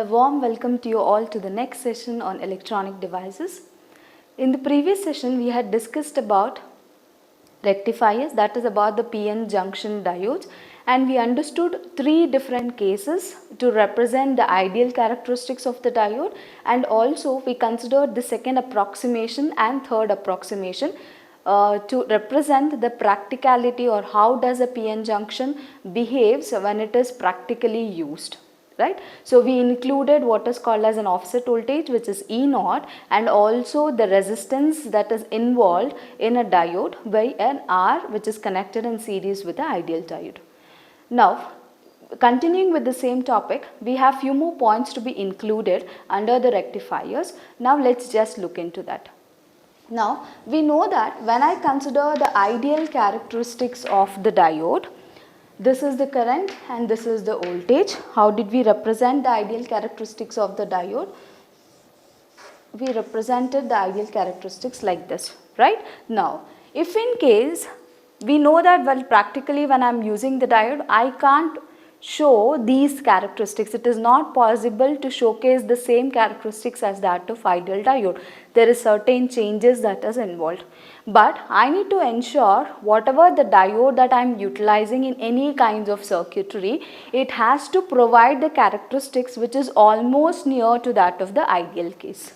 A warm welcome to you all to the next session on electronic devices. In the previous session, we had discussed about rectifiers, that is about the PN junction diodes, and we understood three different cases to represent the ideal characteristics of the diode, and also we considered the second approximation and third approximation to represent the practicality or how does a PN junction behaves when it is practically used. Right. So, we included what is called as an offset voltage, which is E naught, and also the resistance that is involved in a diode by an R which is connected in series with the ideal diode. Now, continuing with the same topic, we have few more points to be included under the rectifiers. Now, let us just look into that. Now, we know that when I consider the ideal characteristics of the diode, this is the current and this is the voltage. How did we represent the ideal characteristics of the diode? We represented the ideal characteristics like this, right? Now, if in case we know that practically when I am using the diode, I can't show these characteristics. It is not possible to showcase the same characteristics as that of ideal diode. There is certain changes that is involved. But I need to ensure whatever the diode that I am utilizing in any kinds of circuitry, it has to provide the characteristics which is almost near to that of the ideal case.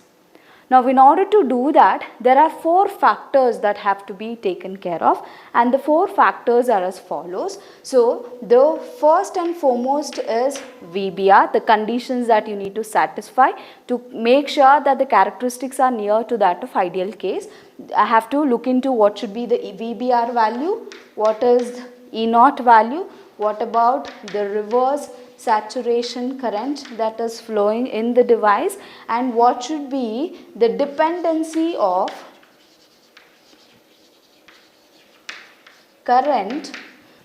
Now, in order to do that, there are four factors that have to be taken care of, and the four factors are as follows. So, the first and foremost is VBR, the conditions that you need to satisfy to make sure that the characteristics are near to that of ideal case. I have to look into what should be the VBR value, what is E naught value, what about the reverse saturation current that is flowing in the device, and what should be the dependency of current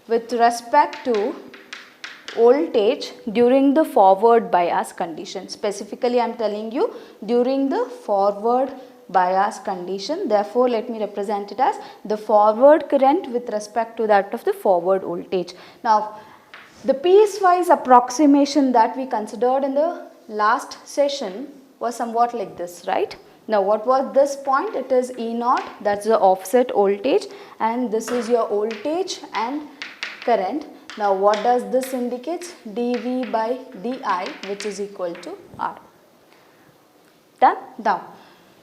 with respect to voltage during the forward bias condition. Specifically, I am telling you during the forward bias condition. Therefore, let me represent it as the forward current with respect to that of the forward voltage. Now, the piecewise approximation that we considered in the last session was somewhat like this, right? Now, what was this point? It is E naught, that is the offset voltage, and this is your voltage and current. Now, what does this indicate? dV by di, which is equal to R. Done? Now,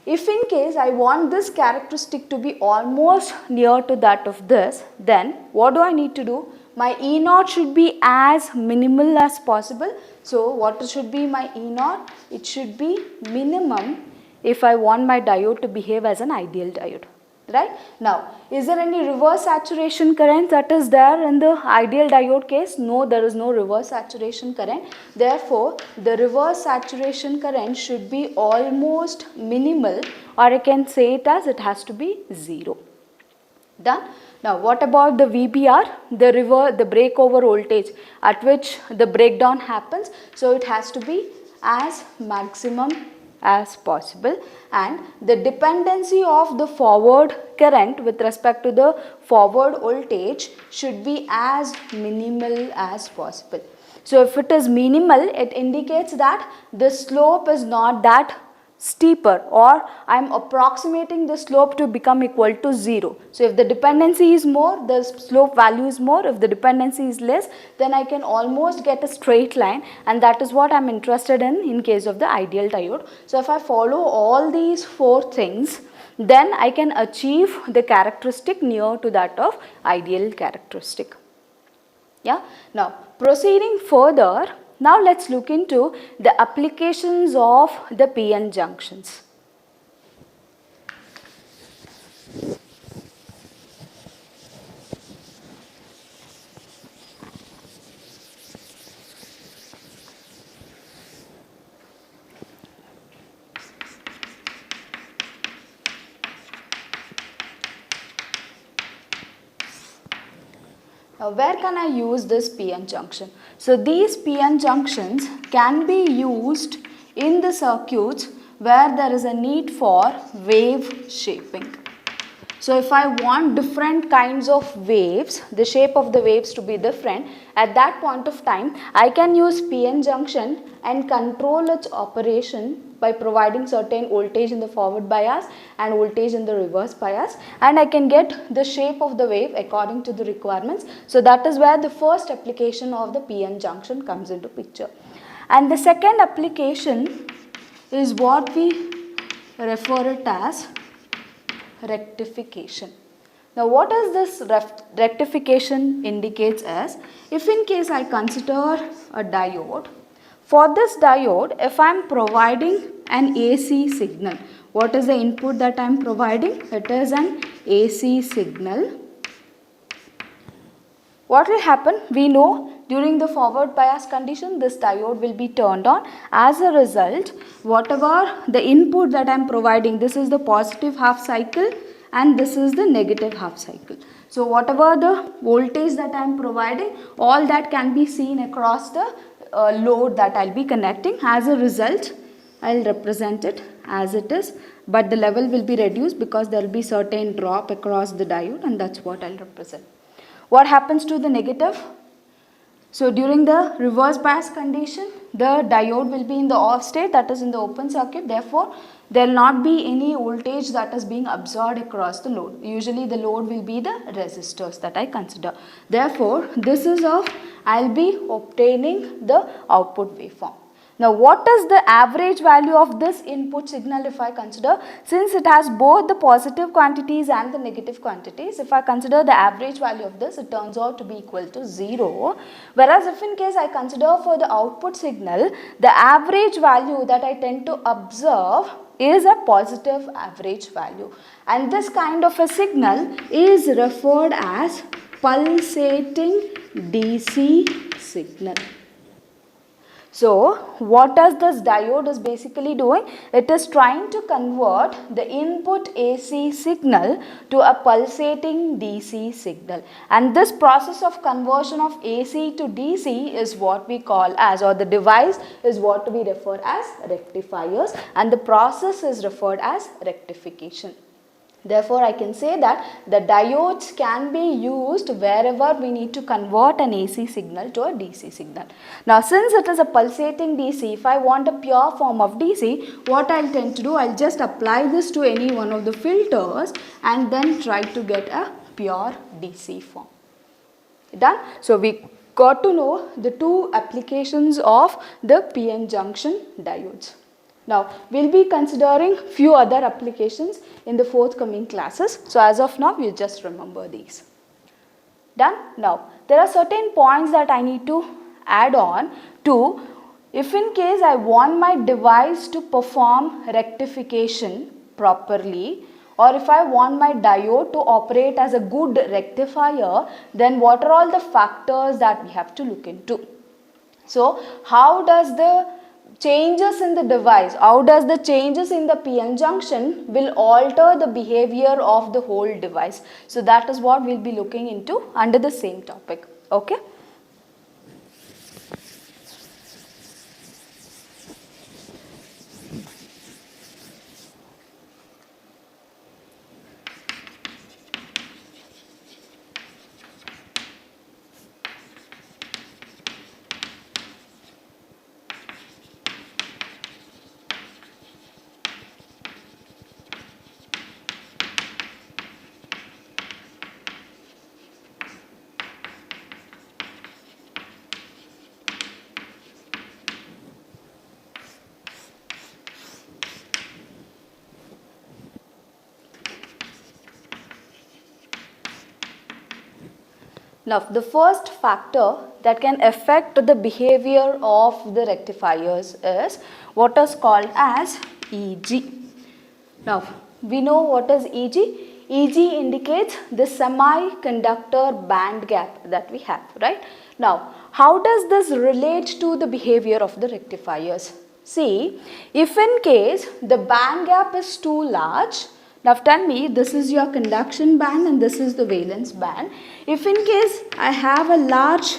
if in case I want this characteristic to be almost near to that of this, then what do I need to do? My E naught should be as minimal as possible. So, what should be my E naught? It should be minimum if I want my diode to behave as an ideal diode, right? Now, is there any reverse saturation current that is there in the ideal diode case? No, there is no reverse saturation current. Therefore, the reverse saturation current should be almost minimal, or I can say it as it has to be 0. Done? Now, what about the VBR, the breakover voltage at which the breakdown happens? So, it has to be as maximum as possible, and the dependency of the forward current with respect to the forward voltage should be as minimal as possible. So, if it is minimal, it indicates that the slope is not that steeper, or I am approximating the slope to become equal to 0. So, if the dependency is more, the slope value is more. If the dependency is less, then I can almost get a straight line, and that is what I am interested in case of the ideal diode. So, if I follow all these four things, then I can achieve the characteristic near to that of ideal characteristic. Yeah. Now, proceeding further, now let us look into the applications of the PN junctions. Now, where can I use this PN junction? So, these PN junctions can be used in the circuits where there is a need for wave shaping. So if I want different kinds of waves, the shape of the waves to be different, at that point of time, I can use PN junction and control its operation by providing certain voltage in the forward bias and voltage in the reverse bias, and I can get the shape of the wave according to the requirements. So that is where the first application of the PN junction comes into picture. And the second application is what we refer it as rectification. Now what does this rectification indicates as, if in case I consider a diode, for this diode, if I am providing an AC signal, what is the input that I am providing? It is an AC signal. What will happen? We know during the forward bias condition, this diode will be turned on. As a result, whatever the input that I am providing, this is the positive half cycle and this is the negative half cycle. So whatever the voltage that I am providing, all that can be seen across the load that I will be connecting. As a result, I will represent it as it is, but the level will be reduced because there will be certain drop across the diode, and that's what I will represent. What happens to the negative? So during the reverse bias condition, the diode will be in the off state, that is in the open circuit. Therefore, there will not be any voltage that is being absorbed across the load. Usually the load will be the resistors that I consider. Therefore, this is how I will be obtaining the output waveform. Now what is the average value of this input signal if I consider? Since it has both the positive quantities and the negative quantities, if I consider the average value of this, it turns out to be equal to 0. Whereas if in case I consider for the output signal, the average value that I tend to observe is a positive average value. And this kind of a signal is referred as pulsating DC signal. So what does this diode is basically doing? It is trying to convert the input AC signal to a pulsating DC signal. And this process of conversion of AC to DC is what we call as, or the device is what we refer as rectifiers, and the process is referred as rectification. Therefore, I can say that the diodes can be used wherever we need to convert an AC signal to a DC signal. Now, since it is a pulsating DC, if I want a pure form of DC, what I will tend to do, I will just apply this to any one of the filters and then try to get a pure DC form. Done? So, we got to know the two applications of the PN junction diodes. Now, we will be considering few other applications in the forthcoming classes. So, as of now, we will just remember these. Done? Now, there are certain points that I need to add on to, if in case I want my device to perform rectification properly, or if I want my diode to operate as a good rectifier, then what are all the factors that we have to look into? So, how does the changes in the device, how does the changes in the PN junction will alter the behavior of the whole device? So that is what we will be looking into under the same topic. Okay. Now, the first factor that can affect the behavior of the rectifiers is what is called as EG. Now, we know what is EG. EG indicates the semiconductor band gap that we have, right? Now, how does this relate to the behavior of the rectifiers? See, if in case the band gap is too large, now tell me, this is your conduction band and this is the valence band. If in case I have a large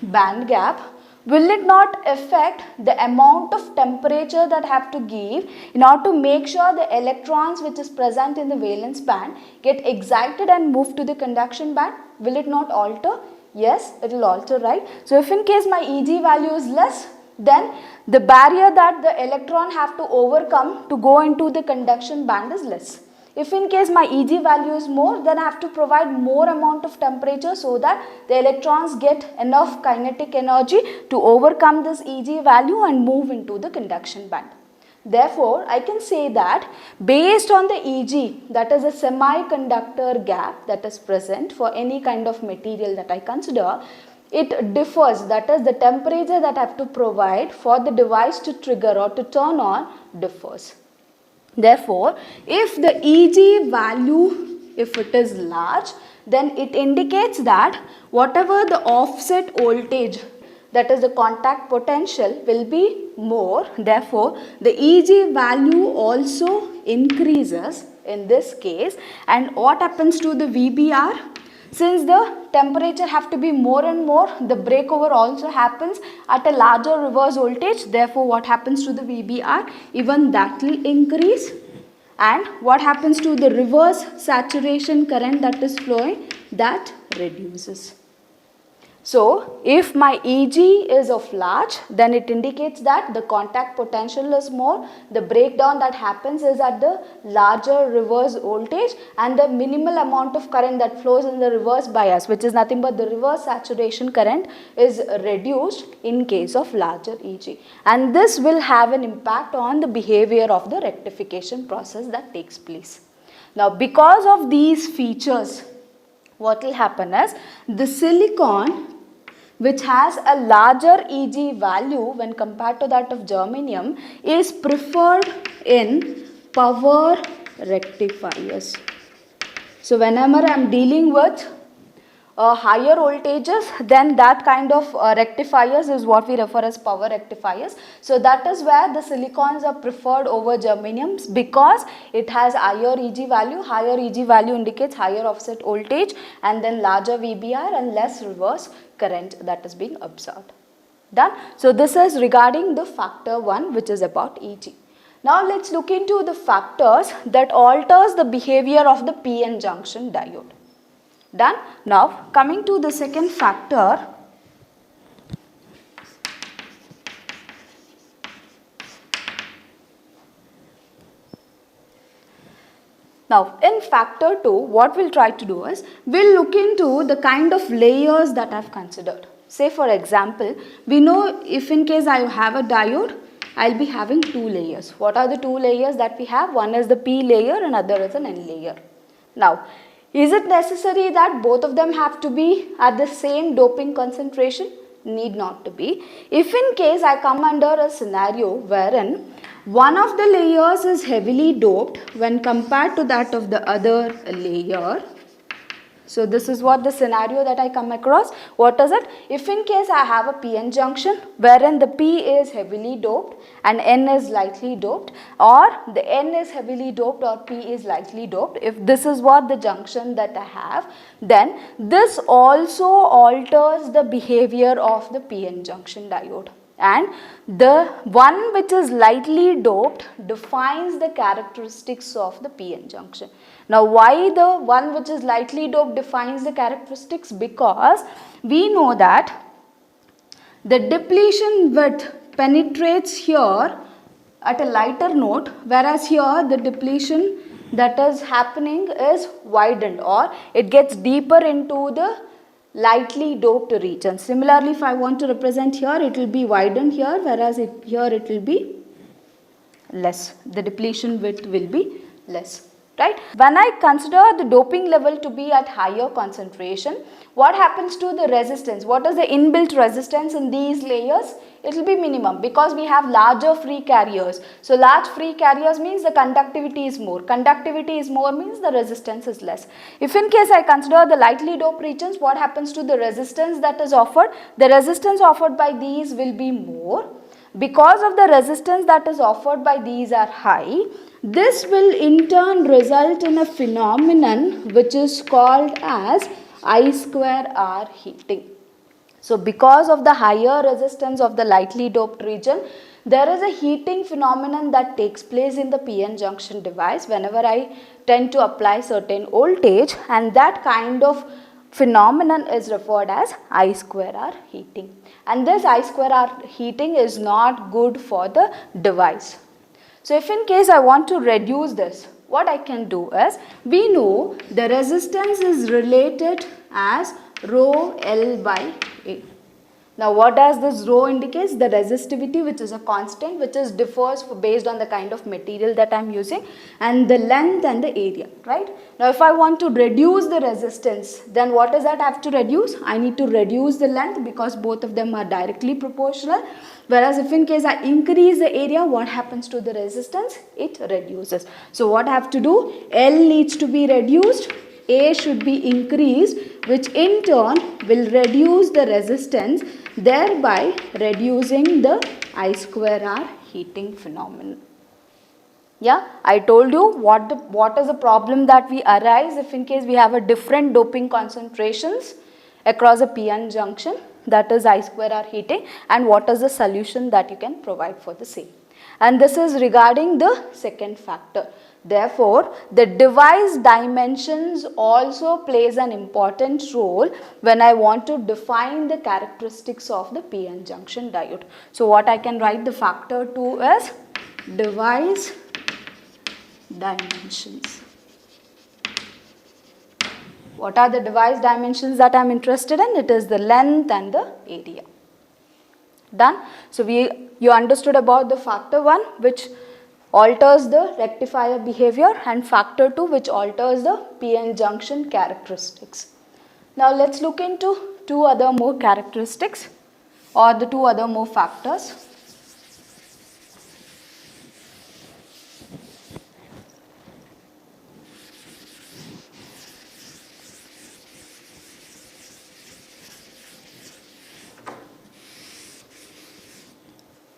band gap, will it not affect the amount of temperature that I have to give in order to make sure the electrons which is present in the valence band get excited and move to the conduction band? Will it not alter? Yes, it will alter, right? So if in case my Eg value is less, then the barrier that the electron have to overcome to go into the conduction band is less. If in case my Eg value is more, then I have to provide more amount of temperature so that the electrons get enough kinetic energy to overcome this Eg value and move into the conduction band. Therefore, I can say that based on the Eg, that is a semiconductor gap that is present for any kind of material that I consider, it differs, that is the temperature that I have to provide for the device to trigger or to turn on differs. Therefore, if the Eg value, if it is large, then it indicates that whatever the offset voltage, that is the contact potential, will be more. Therefore, the Eg value also increases in this case. And what happens to the VBR? Since the temperature have to be more and more, the breakover also happens at a larger reverse voltage. Therefore, what happens to the VBR? Even that will increase. And what happens to the reverse saturation current that is flowing? That reduces. So, if my Eg is of large, then it indicates that the contact potential is more, the breakdown that happens is at the larger reverse voltage, and the minimal amount of current that flows in the reverse bias, which is nothing but the reverse saturation current, is reduced in case of larger Eg. And this will have an impact on the behavior of the rectification process that takes place. Now, because of these features, what will happen is the silicon, which has a larger Eg value when compared to that of germanium, is preferred in power rectifiers. So whenever I am dealing with higher voltages, then that kind of rectifiers is what we refer as power rectifiers. So that is where the silicons are preferred over germaniums, because it has higher Eg value. Higher Eg value indicates higher offset voltage, and then larger VBR and less reverse current that is being observed. Done. So this is regarding the factor 1, which is about Eg. Now let's look into the factors that alters the behavior of the PN junction diode. Done. Now coming to the second factor, now in factor 2, what we'll try to do is, we'll look into the kind of layers that I've considered. Say for example, we know if in case I have a diode, I'll be having 2 layers. What are the 2 layers that we have? One is the P layer and other is an N layer. Now, is it necessary that both of them have to be at the same doping concentration? Need not to be. If in case I come under a scenario wherein one of the layers is heavily doped when compared to that of the other layer. So this is what the scenario that I come across. What is it? If in case I have a PN junction wherein the P is heavily doped and N is lightly doped, or the N is heavily doped or P is lightly doped, if this is what the junction that I have, then this also alters the behavior of the PN junction diode. And the one which is lightly doped defines the characteristics of the PN junction. Now, why the one which is lightly doped defines the characteristics? Because we know that the depletion width penetrates here at a lighter note, whereas here the depletion that is happening is widened, or it gets deeper into the lightly doped region. Similarly, if I want to represent here, it will be widened here, whereas here it will be less. The depletion width will be less. Right? When I consider the doping level to be at higher concentration, what happens to the resistance? What is the inbuilt resistance in these layers? It will be minimum, because we have larger free carriers. So large free carriers means the conductivity is more. Conductivity is more means the resistance is less. If in case I consider the lightly doped regions, what happens to the resistance that is offered? The resistance offered by these will be more. Because of the resistance that is offered by these are high, this will in turn result in a phenomenon which is called as I square R heating. So because of the higher resistance of the lightly doped region, there is a heating phenomenon that takes place in the PN junction device whenever I tend to apply certain voltage, and that kind of phenomenon is referred as I square R heating. And this I square R heating is not good for the device. So if in case I want to reduce this, what I can do is, we know the resistance is related as rho L by A. Now what does this rho indicates? The resistivity, which is a constant, which is differs based on the kind of material that I am using, and the length and the area, right? Now if I want to reduce the resistance, then what is that I have to reduce? I need to reduce the length because both of them are directly proportional. Whereas if in case I increase the area, what happens to the resistance? It reduces. So what I have to do? L needs to be reduced, A should be increased, which in turn will reduce the resistance, thereby reducing the I square R heating phenomenon. Yeah, I told you what is the problem that we arise if in case we have a different doping concentrations across a PN junction, that is I square R heating, and what is the solution that you can provide for the same. And this is regarding the second factor. Therefore, the device dimensions also plays an important role when I want to define the characteristics of the PN junction diode. So what I can write the factor 2 is device dimensions. What are the device dimensions that I am interested in? It is the length and the area. Done. So you understood about the factor 1, which alters the rectifier behavior, and factor 2, which alters the PN junction characteristics. Now let's look into two other more characteristics, or the two other more factors.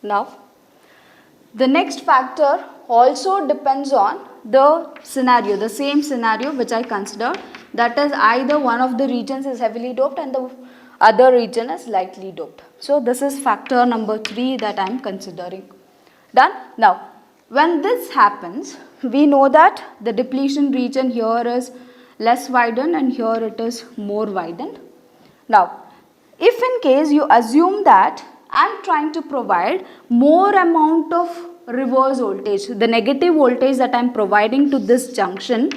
Now, the next factor also depends on the scenario, the same scenario which I considered, that is either one of the regions is heavily doped and the other region is lightly doped. So this is factor number 3 that I am considering. Done? Now, when this happens, we know that the depletion region here is less widened and here it is more widened. Now, if in case you assume that I am trying to provide more amount of reverse voltage, the negative voltage that I am providing to this junction,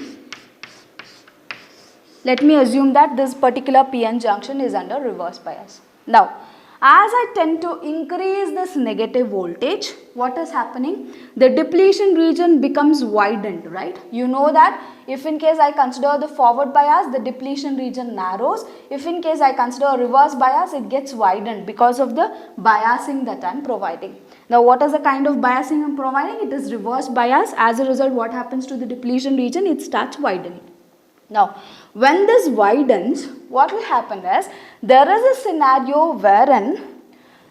let me assume that this particular PN junction is under reverse bias. Now, as I tend to increase this negative voltage, what is happening? The depletion region becomes widened, right? You know that if in case I consider the forward bias, the depletion region narrows. If in case I consider a reverse bias, it gets widened because of the biasing that I am providing. Now, what is the kind of biasing I am providing? It is reverse bias. As a result, what happens to the depletion region? It starts widening. Now, when this widens, what will happen is, there is a scenario wherein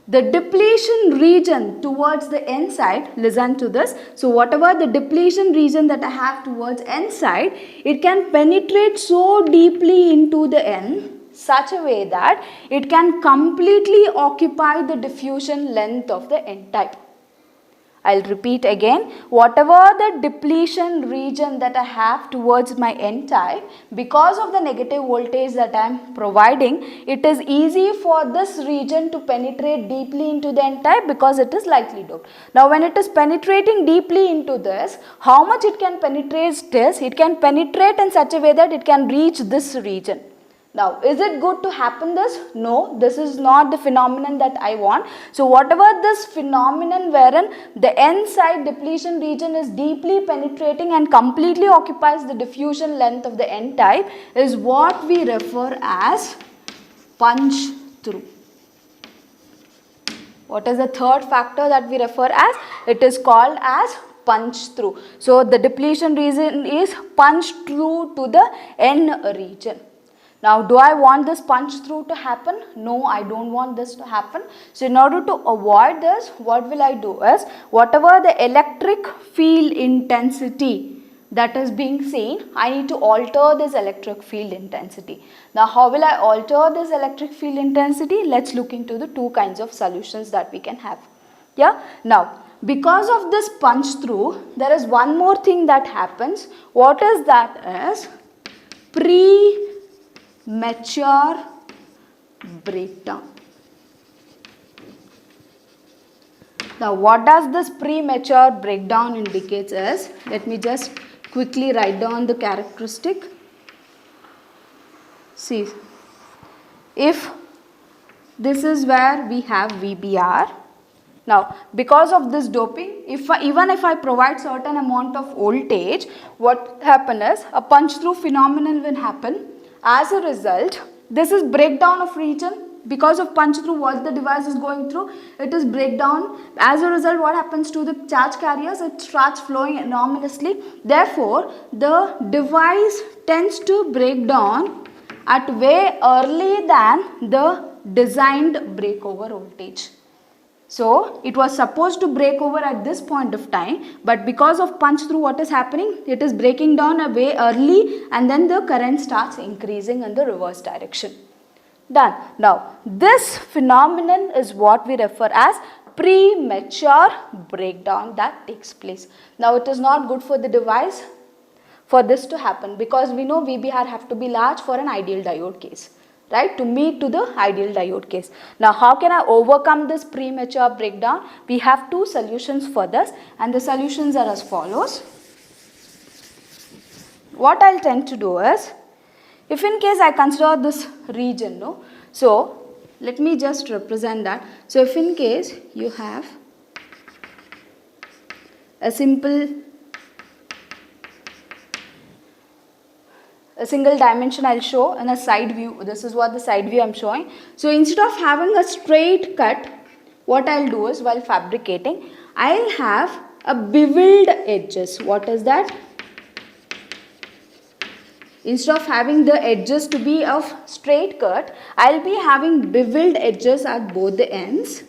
the depletion region towards the N side, listen to this, so whatever the depletion region that I have towards N side, it can penetrate so deeply into the N such a way that it can completely occupy the diffusion length of the N type. I'll repeat again, whatever the depletion region that I have towards my N type, because of the negative voltage that I am providing, it is easy for this region to penetrate deeply into the N type because it is lightly doped. Now, when it is penetrating deeply into this, how much it can penetrate this? It can penetrate in such a way that it can reach this region. Now, is it good to happen this? No, this is not the phenomenon that I want. So, whatever this phenomenon wherein the N side depletion region is deeply penetrating and completely occupies the diffusion length of the N type is what we refer as punch through. What is the third factor that we refer as? It is called as punch through. So, the depletion region is punched through to the N region. Now, do I want this punch through to happen? No, I don't want this to happen. So, in order to avoid this, what will I do is, whatever the electric field intensity that is being seen, I need to alter this electric field intensity. Now how will I alter this electric field intensity? Let's look into the two kinds of solutions that we can have. Yeah, now because of this punch through, there is one more thing that happens. What is that? Is premature breakdown. Now what does this premature breakdown indicates is, let me just quickly write down the characteristic. See, if this is where we have VBR, now because of this doping, even if I provide certain amount of voltage, what happen is a punch through phenomenon will happen. As a result, this is breakdown of region. Because of punch through, what the device is going through, it is breakdown. As a result, what happens to the charge carriers? It starts flowing enormously. Therefore, the device tends to break down at way early than the designed breakover voltage. So, it was supposed to break over at this point of time, but because of punch through, what is happening? It is breaking down a way early, and then the current starts increasing in the reverse direction. Done. Now, this phenomenon is what we refer as premature breakdown that takes place. Now, it is not good for the device for this to happen, because we know VBR have to be large for an ideal diode case, right, to meet to the ideal diode case. Now, how can I overcome this premature breakdown? We have two solutions for this, and the solutions are as follows. What I'll tend to do is, if in case I consider this region, no, so let me just represent that. So if in case you have a single dimension, I'll show in a side view. This is what the side view I'm showing. So instead of having a straight cut, what I'll do is, while fabricating, I'll have a beveled edges. What is that? Instead of having the edges to be of straight cut, I'll be having beveled edges at both the ends.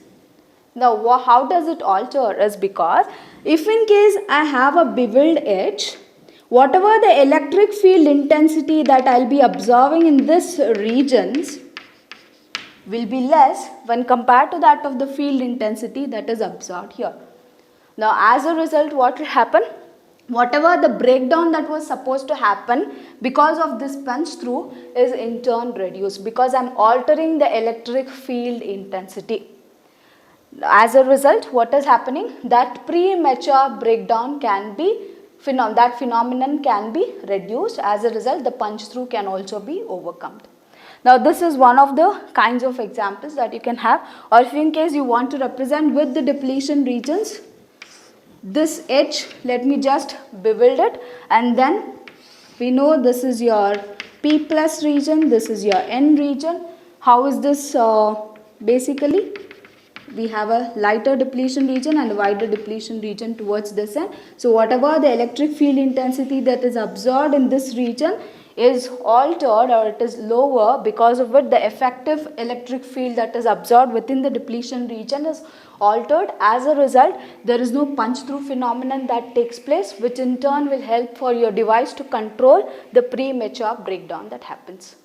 Now, how does it alter? Is because if in case I have a beveled edge, whatever the electric field intensity that I'll be observing in this regions will be less when compared to that of the field intensity that is observed here. Now, as a result, what will happen? Whatever the breakdown that was supposed to happen because of this punch through is in turn reduced, because I'm altering the electric field intensity. As a result, what is happening? That premature breakdown can be, that phenomenon can be reduced. As a result, the punch through can also be overcome. Now, this is one of the kinds of examples that you can have, or if in case you want to represent with the depletion regions, this edge, let me just bevel it, and then we know this is your P plus region, this is your N region. How is this basically? We have a lighter depletion region and a wider depletion region towards this end. So whatever the electric field intensity that is absorbed in this region is altered, or it is lower, because of it the effective electric field that is absorbed within the depletion region is altered. As a result, there is no punch through phenomenon that takes place, which in turn will help for your device to control the premature breakdown that happens.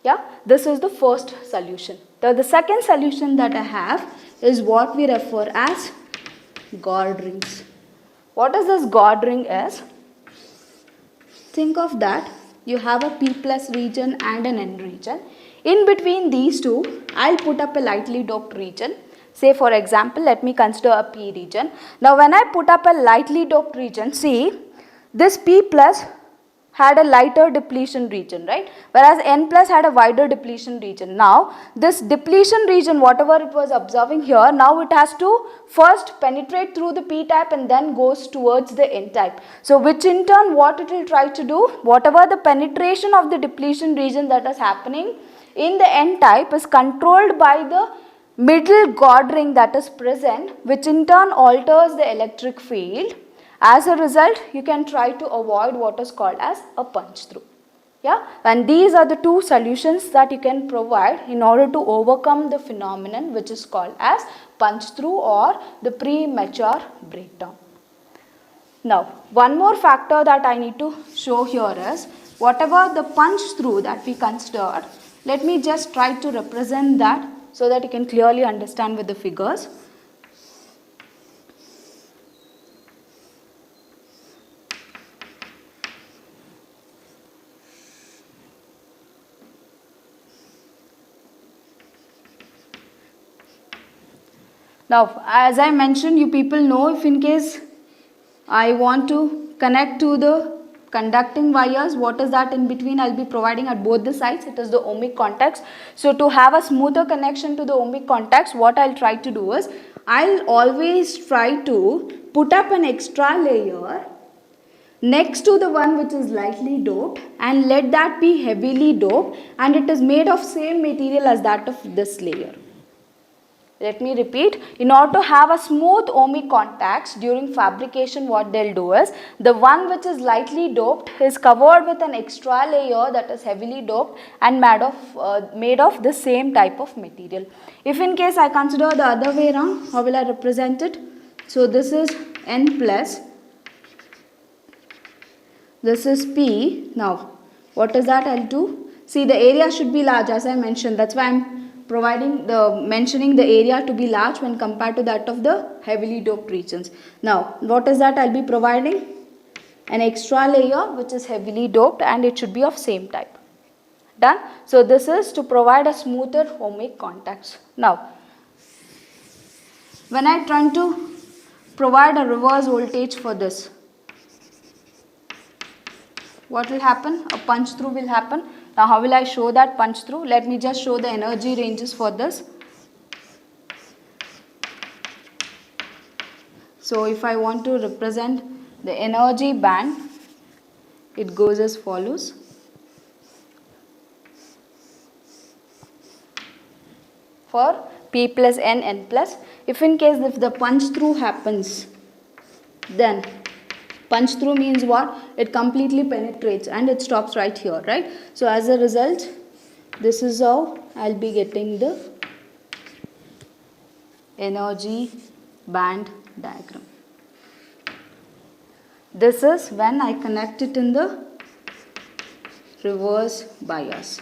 Yeah, this is the first solution. The second solution that I have is what we refer as God rings. What is this God ring is? Think of that. You have a P plus region and an N region. In between these two, I'll put up a lightly doped region. Say for example, let me consider a P region. Now when I put up a lightly doped region, see, this P plus had a lighter depletion region, right? Whereas N plus had a wider depletion region. Now, this depletion region, whatever it was observing here, now it has to first penetrate through the P type and then goes towards the N type. So, which in turn, what it will try to do, whatever the penetration of the depletion region that is happening in the N type is controlled by the middle God ring that is present, which in turn alters the electric field. As a result, you can try to avoid what is called as a punch through. Yeah, and these are the two solutions that you can provide in order to overcome the phenomenon which is called as punch through or the premature breakdown. Now, one more factor that I need to show here is whatever the punch through that we considered, let me just try to represent that so that you can clearly understand with the figures. Now, as I mentioned, you people know, if in case I want to connect to the conducting wires, what is that in between? I'll be providing at both the sides. It is the ohmic contacts. So to have a smoother connection to the ohmic contacts, what I'll try to do is, I'll always try to put up an extra layer next to the one which is lightly doped and let that be heavily doped, and it is made of same material as that of this layer. Let me repeat, in order to have a smooth ohmic contacts during fabrication, what they'll do is, the one which is lightly doped is covered with an extra layer that is heavily doped and made of the same type of material. If in case I consider the other way around, how will I represent it? So this is N plus, this is P. Now, what is that I'll do? See, the area should be large as I mentioned, that's why I'm mentioning the area to be large when compared to that of the heavily doped regions. Now, what is that I'll be providing? An extra layer which is heavily doped, and it should be of same type. Done? So, this is to provide a smoother ohmic contacts. Now, when I try to provide a reverse voltage for this, what will happen? A punch through will happen. Now, how will I show that punch through? Let me just show the energy ranges for this. So, if I want to represent the energy band, it goes as follows. For P plus N, N plus, if the punch through happens, then punch through means what? It completely penetrates and it stops right here, right? So, as a result, this is how I'll be getting the energy band diagram. This is when I connect it in the reverse bias.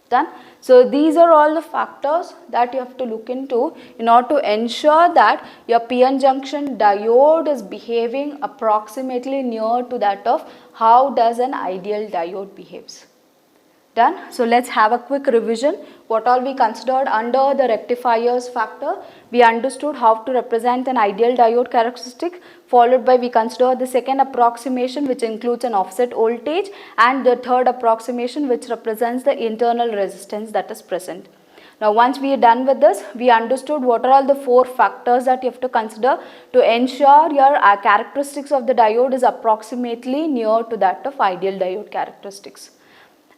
Done? So, these are all the factors that you have to look into in order to ensure that your PN junction diode is behaving approximately near to that of how does an ideal diode behaves. Done? So, let's have a quick revision. What all we considered under the rectifiers factor? We understood how to represent an ideal diode characteristic, followed by we consider the second approximation, which includes an offset voltage, and the third approximation, which represents the internal resistance that is present. Now, once we are done with this, we understood what are all the four factors that you have to consider to ensure your characteristics of the diode is approximately near to that of ideal diode characteristics.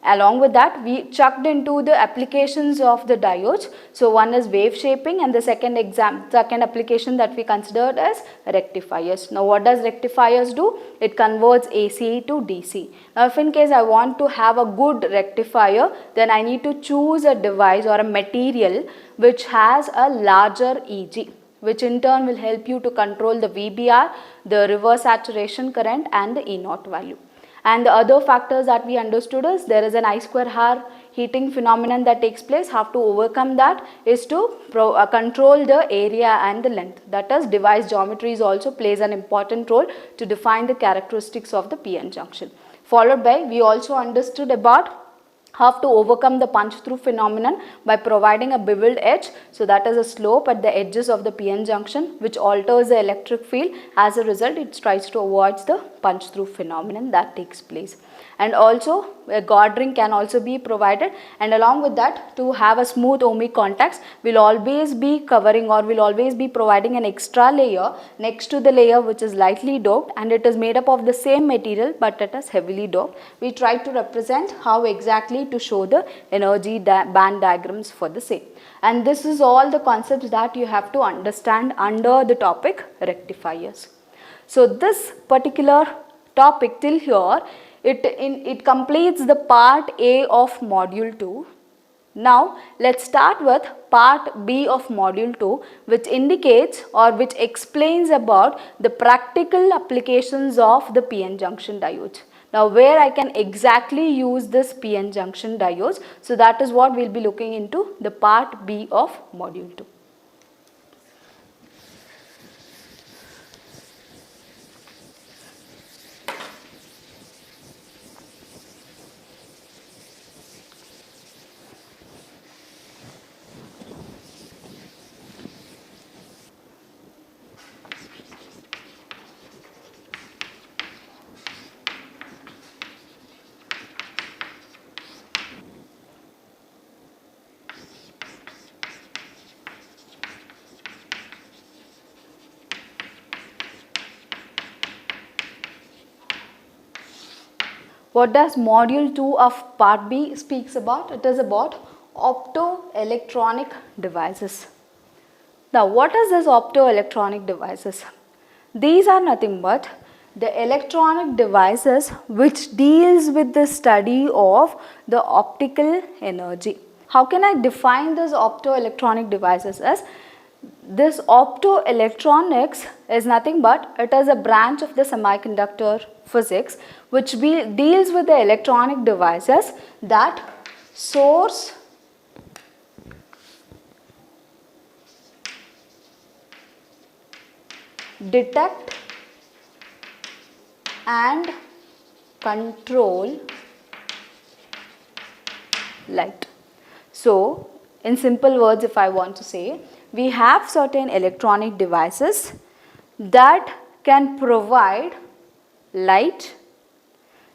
Along with that, we chucked into the applications of the diodes. So, one is wave shaping, and the second application that we considered as rectifiers. Now, what does rectifiers do? It converts AC to DC. Now, if in case I want to have a good rectifier, then I need to choose a device or a material which has a larger EG, which in turn will help you to control the VBR, the reverse saturation current, and the E0 value. And the other factors that we understood is there is an I square R heating phenomenon that takes place. How to overcome that is to control the area and the length. That is, device geometries also plays an important role to define the characteristics of the PN junction. Followed by, we also understood about how to overcome the punch through phenomenon by providing a beveled edge. So, that is a slope at the edges of the PN junction which alters the electric field. As a result, it tries to avoid the punch through phenomenon that takes place. And also a guard ring can also be provided, and along with that, to have a smooth ohmic contacts, we will always be covering or will always be providing an extra layer next to the layer which is lightly doped, and it is made up of the same material but it is heavily doped. We try to represent how exactly to show the energy band diagrams for the same. And this is all the concepts that you have to understand under the topic rectifiers. So, this particular topic till here, it completes the part A of module 2. Now let's start with part B of module 2, which indicates or which explains about the practical applications of the PN junction diodes. Now where I can exactly use this PN junction diodes, so that is what we will be looking into the part B of module 2. What does module 2 of part B speaks about? It is about optoelectronic devices. Now what is this optoelectronic devices? These are nothing but the electronic devices which deals with the study of the optical energy. How can I define this optoelectronic devices as? This optoelectronics is nothing but it is a branch of the semiconductor physics which deals with the electronic devices that source, detect and control light. So in simple words, if I want to say, we have certain electronic devices that can provide light,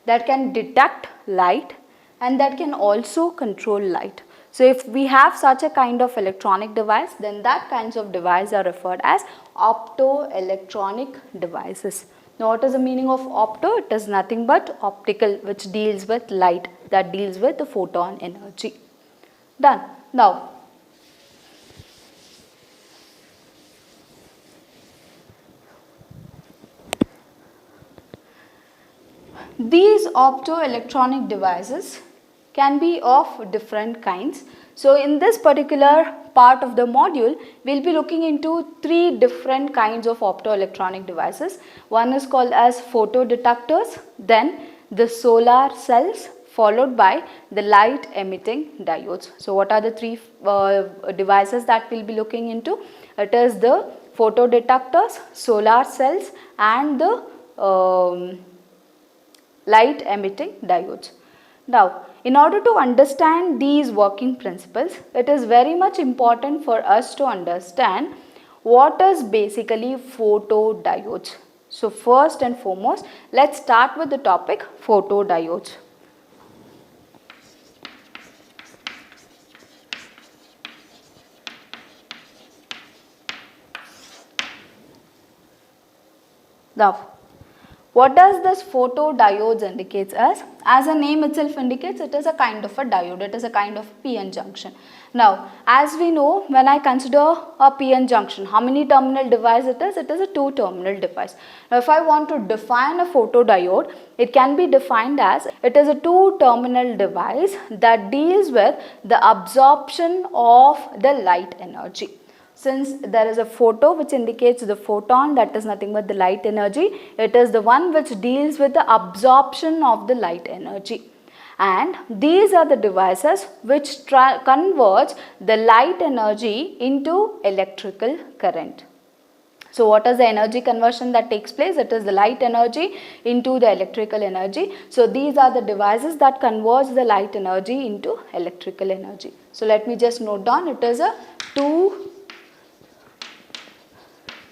that can detect light and that can also control light. So if we have such a kind of electronic device, then that kinds of device are referred as optoelectronic devices. Now what is the meaning of opto? It is nothing but optical, which deals with light, that deals with the photon energy. Done. Now these optoelectronic devices can be of different kinds. So in this particular part of the module, we will be looking into 3 different kinds of optoelectronic devices. One is called as photodetectors, then the solar cells, followed by the light emitting diodes. So what are the 3 devices that we will be looking into? It is the photodetectors, solar cells and the light emitting diodes. Now, in order to understand these working principles, it is very much important for us to understand what is basically photodiodes. So, first and foremost, let's start with the topic photodiodes. Now, what does this photodiodes indicates as? As a name itself indicates, it is a kind of a diode, it is a kind of PN junction. Now, as we know, when I consider a PN junction, how many terminal device it is? It is a 2 terminal device. Now, if I want to define a photodiode, it can be defined as it is a 2 terminal device that deals with the absorption of the light energy. Since there is a photo which indicates the photon, that is nothing but the light energy, it is the one which deals with the absorption of the light energy. And these are the devices which converts the light energy into electrical current. So what is the energy conversion that takes place? It is the light energy into the electrical energy. So these are the devices that converts the light energy into electrical energy. So let me just note down, it is a 2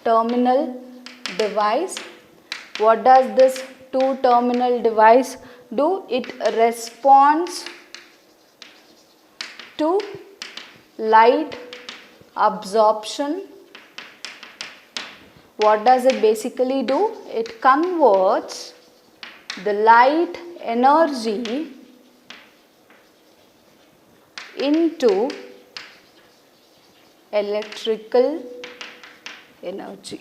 terminal device. What does this 2 terminal device do? It responds to light absorption. What does it basically do? It converts the light energy into electrical energy.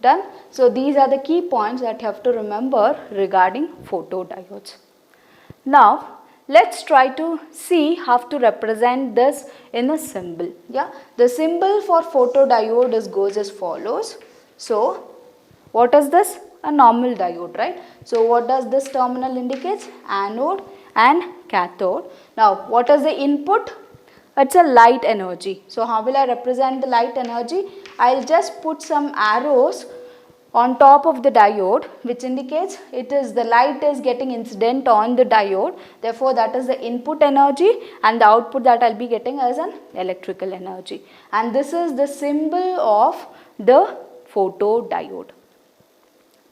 Done. So these are the key points that you have to remember regarding photodiodes. Now let's try to see how to represent this in a symbol. Yeah, the symbol for photodiode goes as follows. So what is this? A normal diode, right? So what does this terminal indicate? Anode and cathode. Now what is the input? It's a light energy. So how will I represent the light energy? I'll just put some arrows on top of the diode, which indicates it is the light is getting incident on the diode. Therefore that is the input energy, and the output that I'll be getting as an electrical energy. And this is the symbol of the photodiode.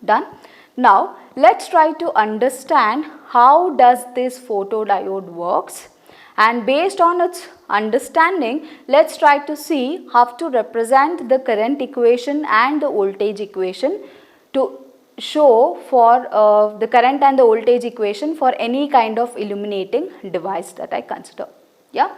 Done. Now let's try to understand how does this photodiode works, and based on its understanding, let's try to see how to represent the current equation and the voltage equation to show for the current and the voltage equation for any kind of illuminating device that I consider. Yeah.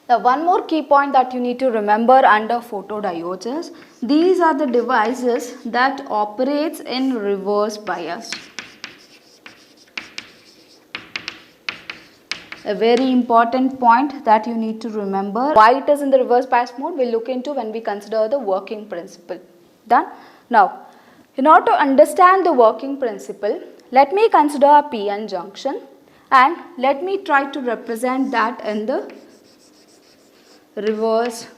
Now one more key point that you need to remember under photodiodes is these are the devices that operates in reverse bias. A very important point that you need to remember. Why it is in the reverse bias mode we'll look into when we consider the working principle. Done? Now in order to understand the working principle, let me consider a PN junction and let me try to represent that in the reverse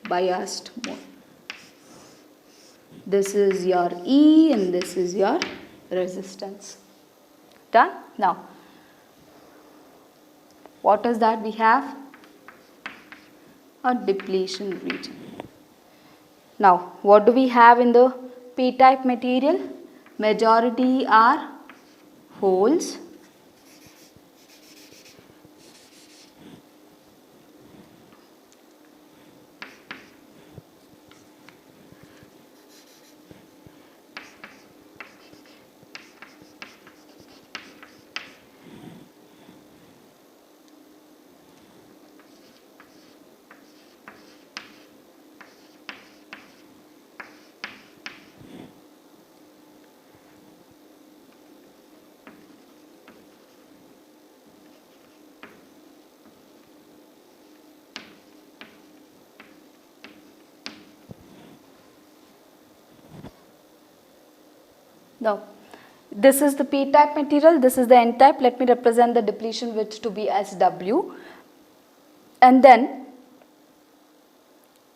biased mode. This is your E and this is your resistance. Done? Now what is that we have? A depletion region. Now what do we have in the p-type material? Majority are holes. Now this is the p-type material, this is the n-type. Let me represent the depletion width to be as W, and then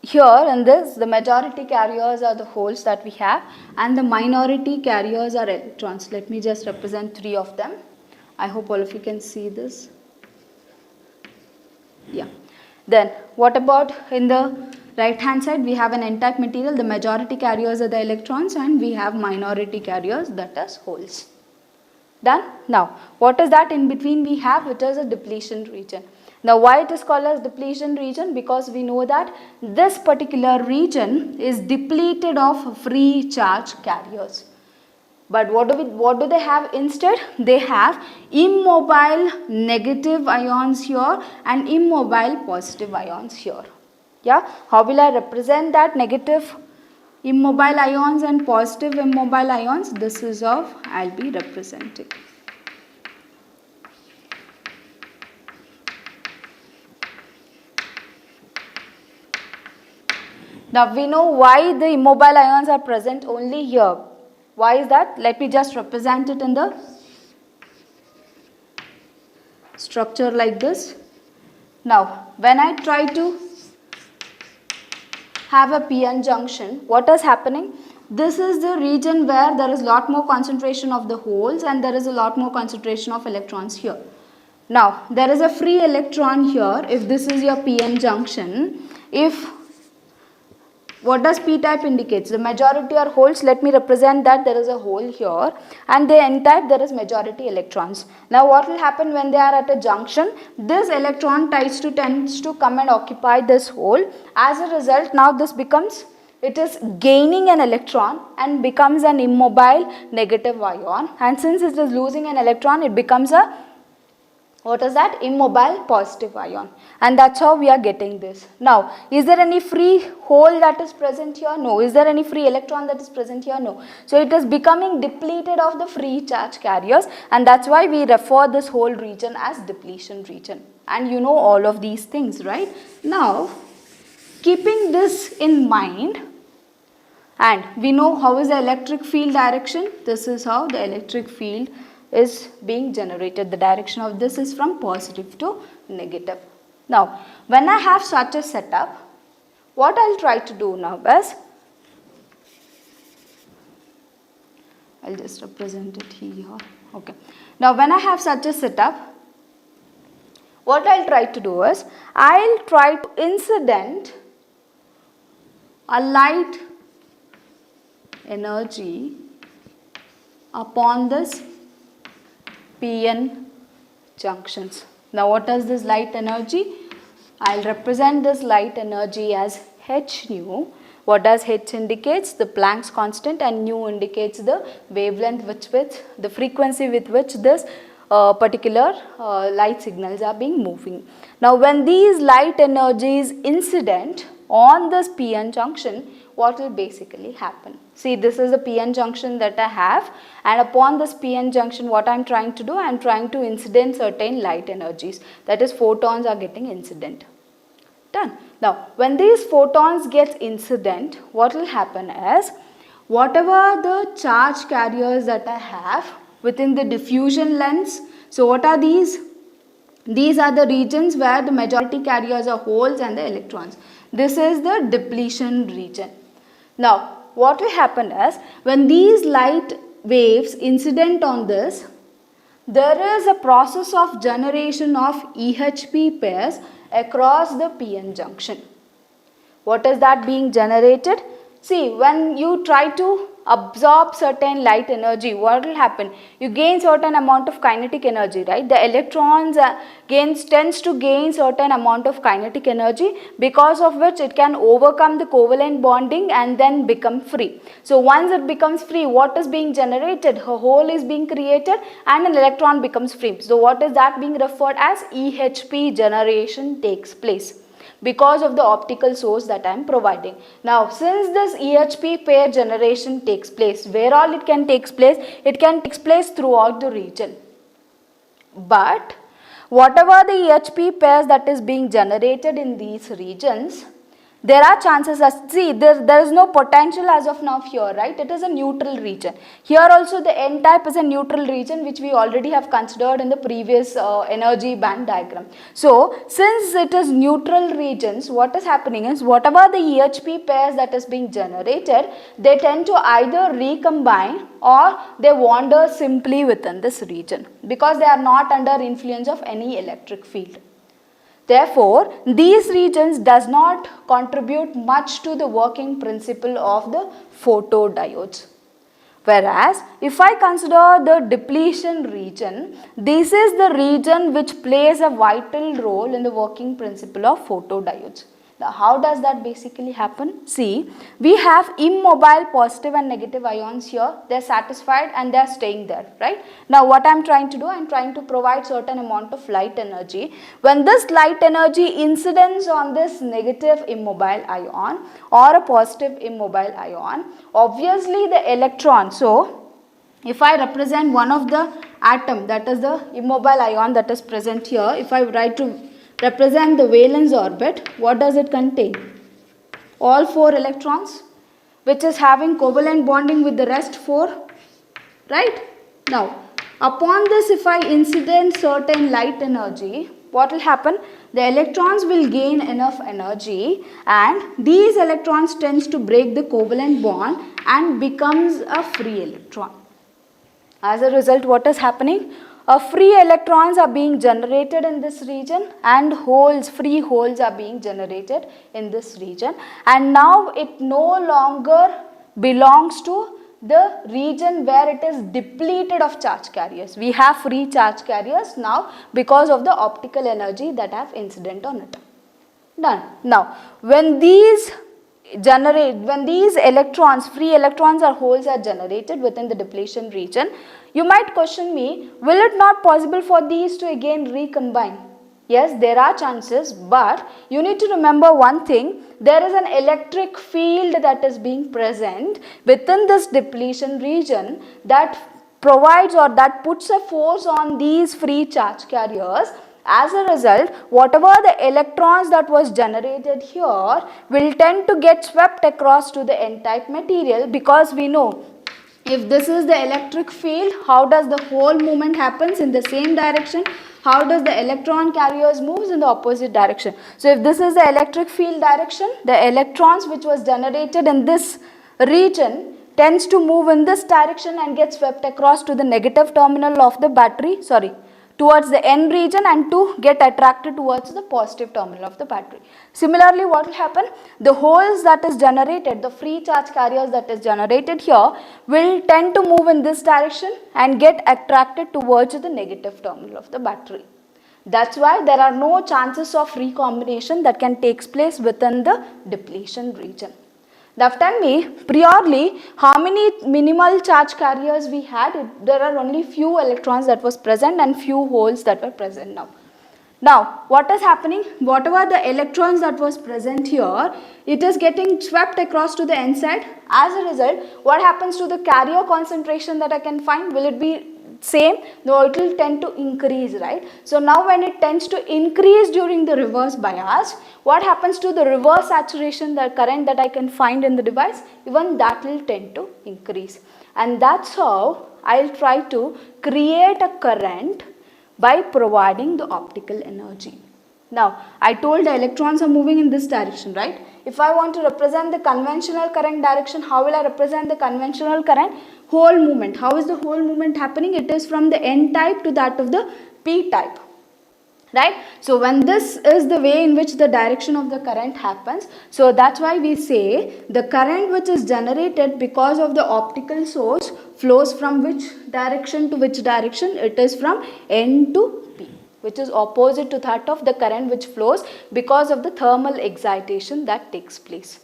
here in this the majority carriers are the holes that we have and the minority carriers are electrons. Let me just represent 3 of them. I hope all of you can see this. Yeah. Then what about in the right hand side? We have an n-type material, the majority carriers are the electrons and we have minority carriers, that is holes. Done? Now what is that in between we have? It is a depletion region. Now why it is called as depletion region? Because we know that this particular region is depleted of free charge carriers. But what do they have instead? They have immobile negative ions here and immobile positive ions here. Yeah, how will I represent that negative immobile ions and positive immobile ions? This is how I will be representing. Now we know why the immobile ions are present only here. Why is that? Let me just represent it in the structure like this. Now when I try to have a PN junction, what is happening? This is the region where there is lot more concentration of the holes and there is a lot more concentration of electrons here. Now there is a free electron here. If this is your PN junction, if What does p-type indicates? The majority are holes. Let me represent that there is a hole here, and the n-type there is majority electrons. Now what will happen when they are at a junction? This electron tends to come and occupy this hole. As a result, now this becomes, it is gaining an electron and becomes an immobile negative ion, and since it is losing an electron, it becomes a, what is that? Immobile positive ion, and that's how we are getting this. Now, is there any free hole that is present here? No. Is there any free electron that is present here? No. So it is becoming depleted of the free charge carriers, and that's why we refer this whole region as depletion region. And you know all of these things, right? Now, keeping this in mind, and we know how is the electric field direction. This is how the electric field is being generated. The direction of this is from positive to negative. Now, when I have such a setup, what I'll try to do now is, I'll just represent it here. Okay. Now, when I have such a setup, what I'll try to do is, I'll try to incident a light energy upon this PN junctions. Now what is this light energy? I'll represent this light energy as h nu. What does h indicates? The Planck's constant, and nu indicates the wavelength with the frequency with which this particular light signals are being moving. Now when these light energies incident on this PN junction, what will basically happen? See, this is the PN junction that I have, and upon this PN junction, what I am trying to do, I am trying to incident certain light energies, that is photons are getting incident. Done. Now, when these photons get incident, what will happen is, whatever the charge carriers that I have within the diffusion lens, so what are these? These are the regions where the majority carriers are holes and the electrons. This is the depletion region. Now, what will happen is, when these light waves incident on this, there is a process of generation of EHP pairs across the PN junction. What is that being generated? See, when you try to absorb certain light energy, what will happen? You gain certain amount of kinetic energy, right? The electrons tends to gain certain amount of kinetic energy, because of which it can overcome the covalent bonding and then become free. So once it becomes free, what is being generated? A hole is being created and an electron becomes free. So what is that being referred as? EHP generation takes place, because of the optical source that I am providing. Now, since this EHP pair generation takes place, where all it can take place? It can take place throughout the region. But whatever the EHP pairs that is being generated in these regions, there are chances as, see, there is no potential as of now here, right? It is a neutral region. Here also the n-type is a neutral region, which we already have considered in the previous energy band diagram. So, since it is neutral regions, what is happening is, whatever the EHP pairs that is being generated, they tend to either recombine or they wander simply within this region, because they are not under influence of any electric field. Therefore, these regions does not contribute much to the working principle of the photodiodes. Whereas, if I consider the depletion region, this is the region which plays a vital role in the working principle of photodiodes. Now, how does that basically happen? See, we have immobile positive and negative ions here. They are satisfied and they are staying there, right? Now, what I am trying to do, I am trying to provide certain amount of light energy. When this light energy incidents on this negative immobile ion or a positive immobile ion, obviously the electron, so if I represent one of the atom, that is the immobile ion that is present here, if I write to represent the valence orbit, what does it contain? All 4 electrons, which is having covalent bonding with the rest 4, right? Now, upon this, if I incident certain light energy, what will happen? The electrons will gain enough energy, and these electrons tends to break the covalent bond and becomes a free electron. As a result, what is happening? free electrons are being generated in this region and free holes are being generated in this region, and now it no longer belongs to the region where it is depleted of charge carriers. We have free charge carriers now because of the optical energy that have incident on it. Done. Now, when these electrons, free electrons or holes are generated within the depletion region, you might question me, will it not possible for these to again recombine? Yes, there are chances, but you need to remember one thing, there is an electric field that is being present within this depletion region that provides or that puts a force on these free charge carriers. As a result, whatever the electrons that was generated here will tend to get swept across to the n-type material, because we know if this is the electric field, how does the whole movement happens in the same direction? How does the electron carriers moves in the opposite direction? So if this is the electric field direction, the electrons which was generated in this region tends to move in this direction and get swept across to the negative terminal of the battery, towards the N region, and to get attracted towards the positive terminal of the battery. Similarly, what will happen? The holes that is generated, the free charge carriers that is generated here will tend to move in this direction and get attracted towards the negative terminal of the battery. That's why there are no chances of recombination that can take place within the depletion region. Now tell me, priorly, how many minimal charge carriers we had? There are only few electrons that was present and few holes that were present now. Now, what is happening? Whatever the electrons that was present here, it is getting swept across to the n side. As a result, what happens to the carrier concentration that I can find? Will it be same? No, it will tend to increase, right? So now when it tends to increase during the reverse bias, what happens to the reverse saturation, the current that I can find in the device? Even that will tend to increase. And that's how I'll try to create a current by providing the optical energy. Now, I told the electrons are moving in this direction, right? If I want to represent the conventional current direction, how will I represent the conventional current? Whole movement. How is the whole movement happening? It is from the N type to that of the P type, right? So when this is the way in which the direction of the current happens, so that's why we say the current which is generated because of the optical source flows from which direction to which direction? It is from N to P, which is opposite to that of the current which flows because of the thermal excitation that takes place.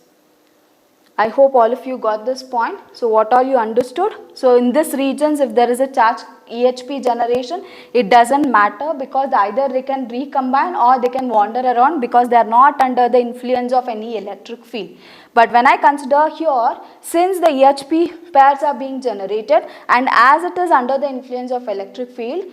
I hope all of you got this point. So what all you understood? So in this regions, if there is a charge EHP generation, it doesn't matter, because either they can recombine or they can wander around, because they are not under the influence of any electric field. But when I consider here, since the EHP pairs are being generated and as it is under the influence of electric field,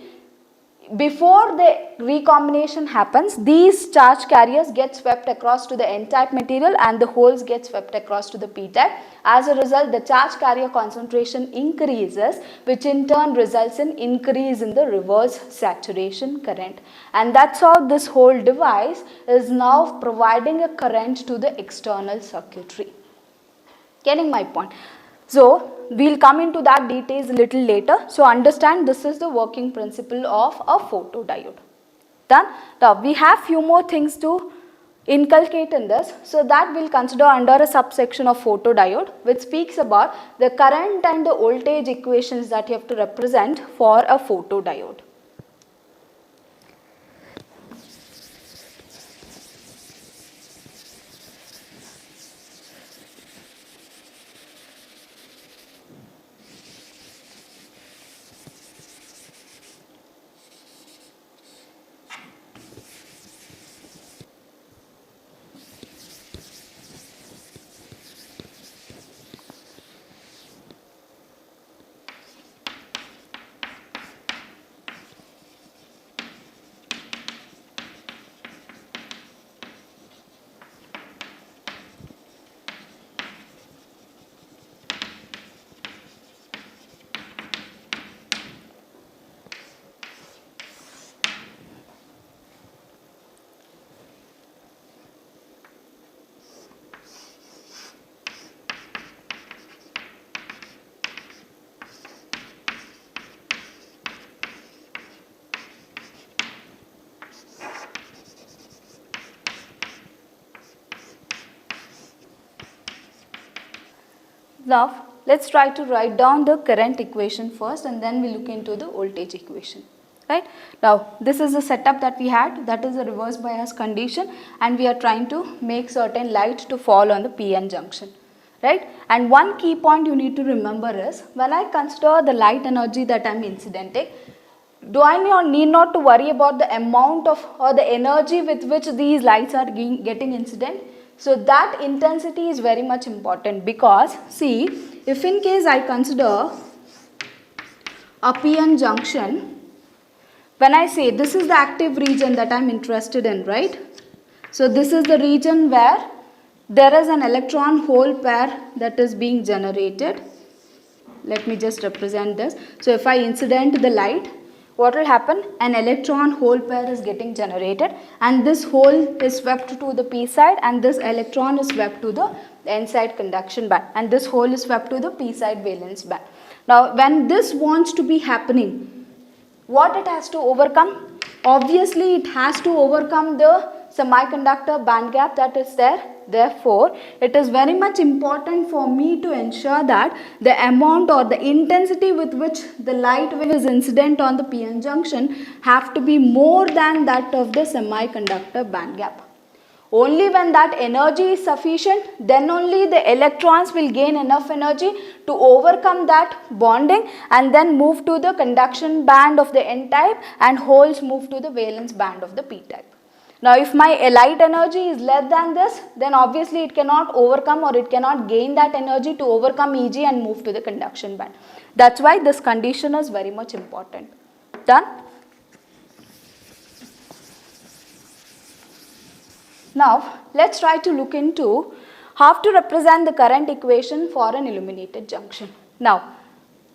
before the recombination happens, these charge carriers get swept across to the N-type material and the holes get swept across to the P-type. As a result, the charge carrier concentration increases, which in turn results in increase in the reverse saturation current. And that's how this whole device is now providing a current to the external circuitry. Getting my point? So, we'll come into that details a little later. So, understand this is the working principle of a photodiode. Done? Now, we have few more things to inculcate in this. So, that we'll consider under a subsection of photodiode, which speaks about the current and the voltage equations that you have to represent for a photodiode. Now let's try to write down the current equation first and then we look into the voltage equation. Right. Now this is the setup that we had, that is a reverse bias condition, and we are trying to make certain light to fall on the PN junction. Right. And one key point you need to remember is, when I consider the light energy that I am incidenting, do I need not to worry about the amount of or the energy with which these lights are getting incident? So that intensity is very much important, because see, if in case I consider a PN junction, when I say this is the active region that I am interested in, right? So this is the region where there is an electron hole pair that is being generated. Let me just represent this. So if I incident the light, what will happen? An electron hole pair is getting generated, and this hole is swept to the p side, and this electron is swept to the n side conduction band, and this hole is swept to the p side valence band. Now when this wants to be happening, what it has to overcome? Obviously it has to overcome the semiconductor band gap that is there. Therefore, it is very much important for me to ensure that the amount or the intensity with which the light wave is incident on the PN junction have to be more than that of the semiconductor band gap. Only when that energy is sufficient, then only the electrons will gain enough energy to overcome that bonding and then move to the conduction band of the N type, and holes move to the valence band of the P type. Now if my light energy is less than this, then obviously it cannot overcome or it cannot gain that energy to overcome Eg and move to the conduction band. That's why this condition is very much important. Done? Now let's try to look into how to represent the current equation for an illuminated junction. Now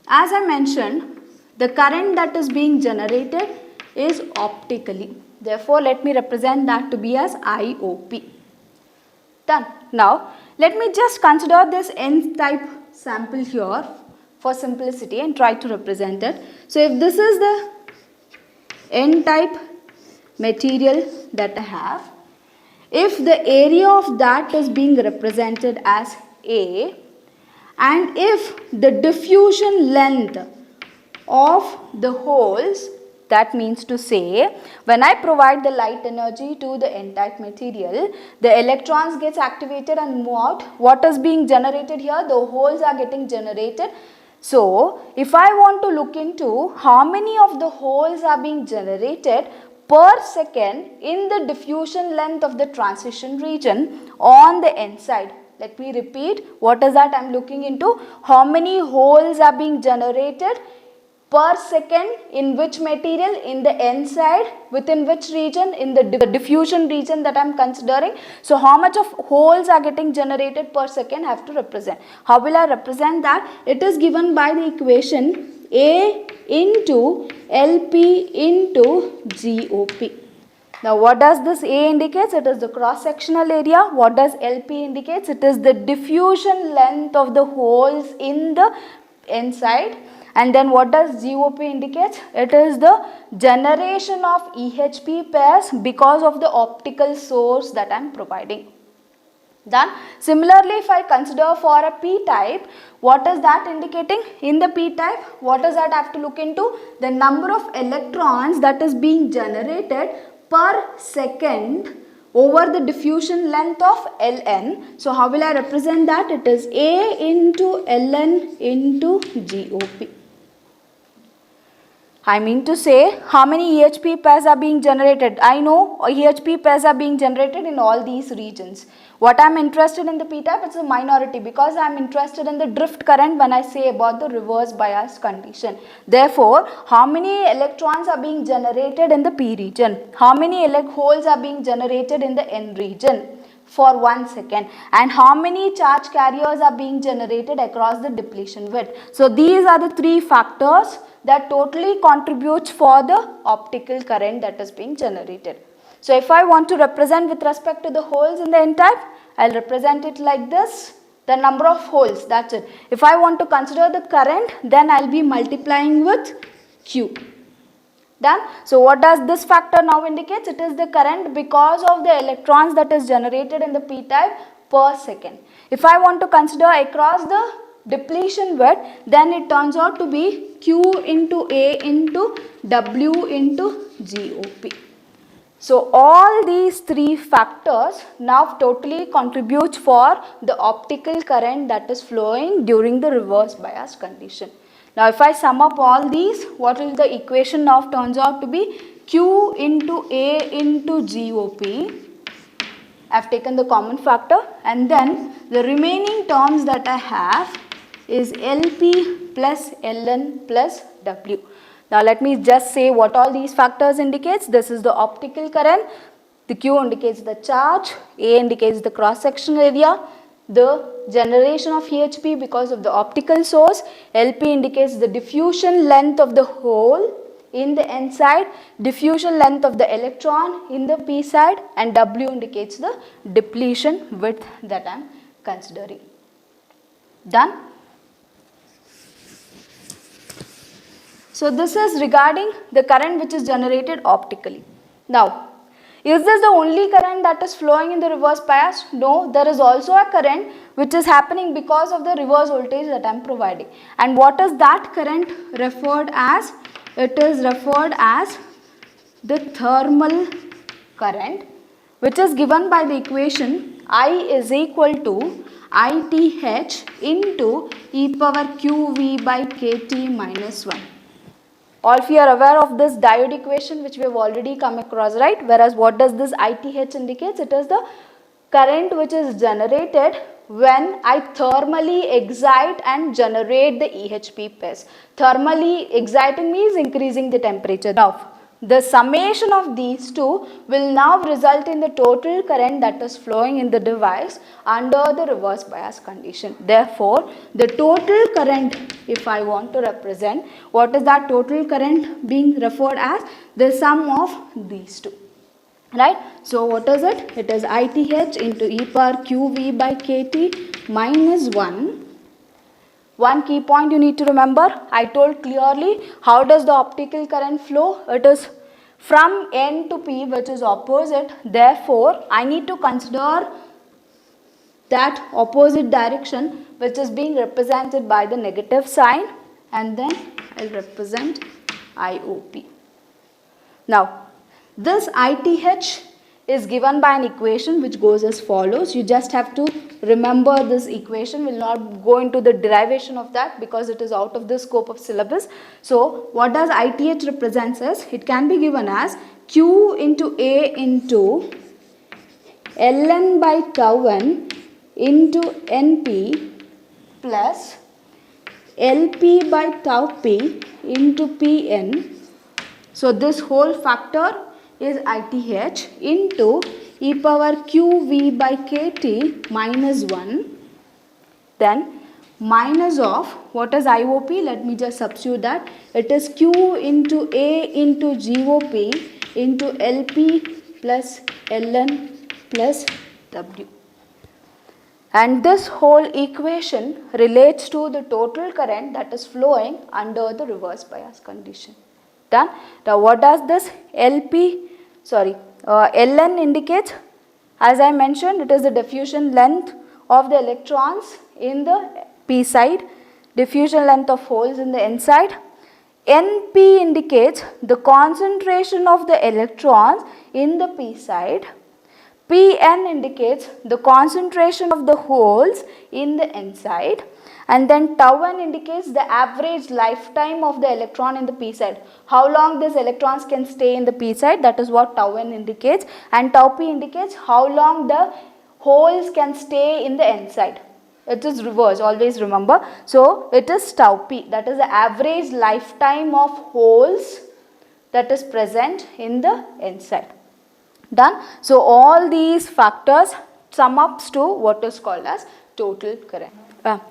as I mentioned, the current that is being generated is optically. Therefore let me represent that to be as IOP. Done. Now let me just consider this N type sample here for simplicity and try to represent it. So if this is the N type material that I have, if the area of that is being represented as A, and if the diffusion length of the holes, that means to say, when I provide the light energy to the N-type material, the electrons gets activated and move out. What is being generated here? The holes are getting generated. So if I want to look into how many of the holes are being generated per second in the diffusion length of the transition region on the N side. Let me repeat, what is that I am looking into? How many holes are being generated per second in which material? In the N side, within which region? In the diffusion region that I am considering. So how much of holes are getting generated per second I have to represent. How will I represent that? It is given by the equation A into LP into GOP. Now what does this A indicates? It is the cross sectional area. What does LP indicates? It is the diffusion length of the holes in the N side. And then what does GOP indicates? It is the generation of EHP pairs because of the optical source that I am providing. Done. Similarly, if I consider for a p-type, what is that indicating? In the p-type, what is that I have to look into? The number of electrons that is being generated per second over the diffusion length of Ln. So how will I represent that? It is A into Ln into GOP. I mean to say, how many EHP pairs are being generated? I know EHP pairs are being generated in all these regions. What I am interested in the p-type, it's a minority because I am interested in the drift current when I say about the reverse bias condition. Therefore, how many electrons are being generated in the p region? How many holes are being generated in the n region for 1 second? And how many charge carriers are being generated across the depletion width? So these are the three factors that totally contributes for the optical current that is being generated. So if I want to represent with respect to the holes in the N-type, I will represent it like this, the number of holes, that's it. If I want to consider the current, then I will be multiplying with Q. Done. So what does this factor now indicates? It is the current because of the electrons that is generated in the p-type per second. If I want to consider across the depletion width, then it turns out to be Q into A into W into GOP. So all these three factors now totally contribute for the optical current that is flowing during the reverse bias condition. Now if I sum up all these, what will the equation now turns out to be? Q into A into GOP. I have taken the common factor, and then the remaining terms that I have is LP plus Ln plus W. Now let me just say what all these factors indicates. This is the optical current, the Q indicates the charge, A indicates the cross sectional area, the generation of EHP because of the optical source, LP indicates the diffusion length of the hole in the N side, diffusion length of the electron in the P side, and W indicates the depletion width that I am considering. Done? So this is regarding the current which is generated optically. Now, is this the only current that is flowing in the reverse bias? No, there is also a current which is happening because of the reverse voltage that I am providing. And what is that current referred as? It is referred as the thermal current, which is given by the equation I is equal to ITH into e power QV by KT minus 1. All of you are aware of this diode equation which we have already come across, right? Whereas what does this ITH indicates? It is the current which is generated when I thermally excite and generate the EHP pairs. Thermally exciting means increasing the temperature. Now, the summation of these two will now result in the total current that is flowing in the device under the reverse bias condition. Therefore, the total current, if I want to represent, what is that total current being referred as? The sum of these two. Right? So, what is it? It is ITH into e power QV by KT minus 1. One key point you need to remember, I told clearly how does the optical current flow. It is from N to P, which is opposite. Therefore, I need to consider that opposite direction which is being represented by the negative sign, and then I will represent IOP. Now, this ITH is given by an equation which goes as follows. You just have to remember this equation. We will not go into the derivation of that because it is out of the scope of syllabus. So, what does ITH represents as? It can be given as Q into A into Ln by tau n into NP plus LP by tau P into Pn. So, this whole factor is ITH into e power QV by KT minus 1, then minus of what is IOP? Let me just substitute that. It is Q into A into GOP into LP plus Ln plus W. And this whole equation relates to the total current that is flowing under the reverse bias condition. Done. Now, what does this Ln indicates? As I mentioned, it is the diffusion length of the electrons in the P side, diffusion length of holes in the N side. Np indicates the concentration of the electrons in the P side. Pn indicates the concentration of the holes in the N side, and then tau n indicates the average lifetime of the electron in the P side. How long these electrons can stay in the P side, that is what tau n indicates, and tau p indicates how long the holes can stay in the N side. It is reverse, always remember. So, it is tau p, that is the average lifetime of holes that is present in the N side. Done. So, all these factors sum up to what is called as total current.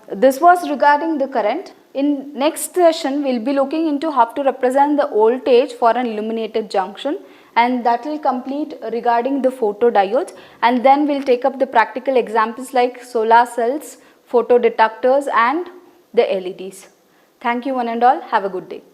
This was regarding the current. In next session, we will be looking into how to represent the voltage for an illuminated junction, and that will complete regarding the photodiodes, and then we will take up the practical examples like solar cells, photodetectors and the LEDs. Thank you one and all. Have a good day.